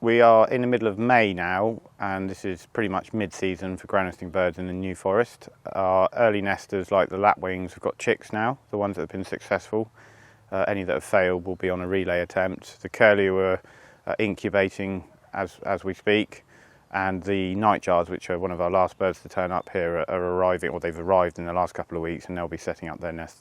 We are in the middle of May now, and this is pretty much mid-season for ground nesting birds in the New Forest. Our early nesters, like the lapwings, have got chicks now, the ones that have been successful. Any that have failed will be on a relay attempt. The curlew are incubating as we speak, and the nightjars, which are one of our last birds to turn up here, are arriving, or they've arrived in the last couple of weeks, and they'll be setting up their nests.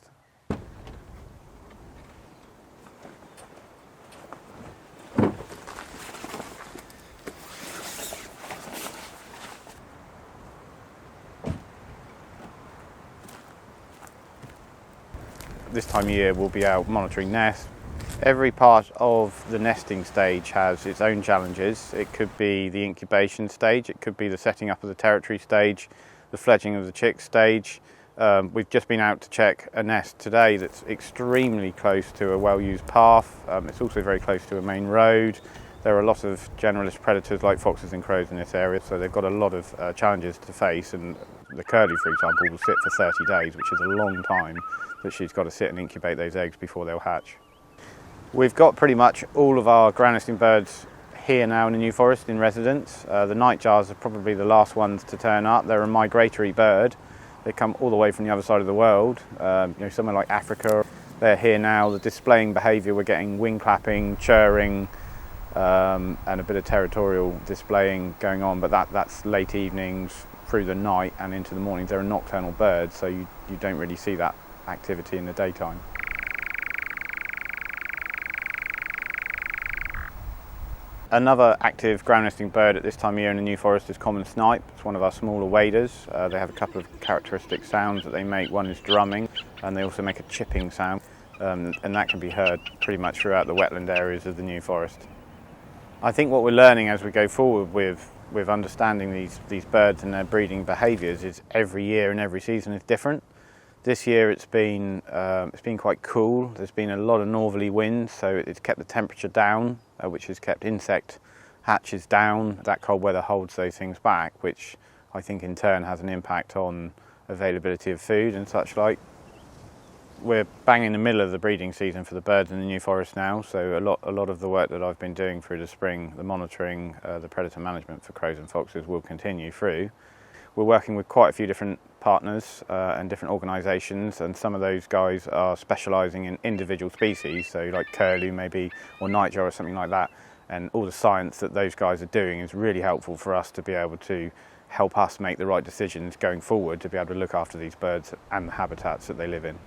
This time of year we'll be out monitoring nests. Every part of the nesting stage has its own challenges. It could be the incubation stage, it could be the setting up of the territory stage, the fledging of the chick stage. We've just been out to check a nest today that's extremely close to a well-used path. It's also very close to a main road. There are a lot of generalist predators like foxes and crows in this area, so they've got a lot of challenges to face, and the curlew, for example, will sit for 30 days, which is a long time that she's got to sit and incubate those eggs before they'll hatch. We've got pretty much all of our ground nesting birds here now in the New Forest in residence. The nightjars are probably the last ones to turn up. They're a migratory bird. They come all the way from the other side of the world, somewhere like Africa. They're here now. The displaying behaviour, we're getting wing clapping, churring, and a bit of territorial displaying going on, but that's late evenings through the night and into the mornings. They're a nocturnal bird, so you don't really see that activity in the daytime. Another active ground nesting bird at this time of year in the New Forest is common snipe. It's one of our smaller waders. They have a couple of characteristic sounds that they make. One is drumming, and they also make a chipping sound, and that can be heard pretty much throughout the wetland areas of the New Forest. I think what we're learning as we go forward with understanding these birds and their breeding behaviours is every year and every season is different. This year it's been quite cool. There's been a lot of northerly winds, so it's kept the temperature down, which has kept insect hatches down. That cold weather holds those things back, which I think in turn has an impact on availability of food and such like. We're bang in the middle of the breeding season for the birds in the New Forest now, so a lot of the work that I've been doing through the spring, the monitoring, the predator management for crows and foxes will continue through. We're working with quite a few different partners and different organisations, and some of those guys are specialising in individual species, so like curlew maybe, or nightjar or something like that, and all the science that those guys are doing is really helpful for us to be able to help us make the right decisions going forward to be able to look after these birds and the habitats that they live in.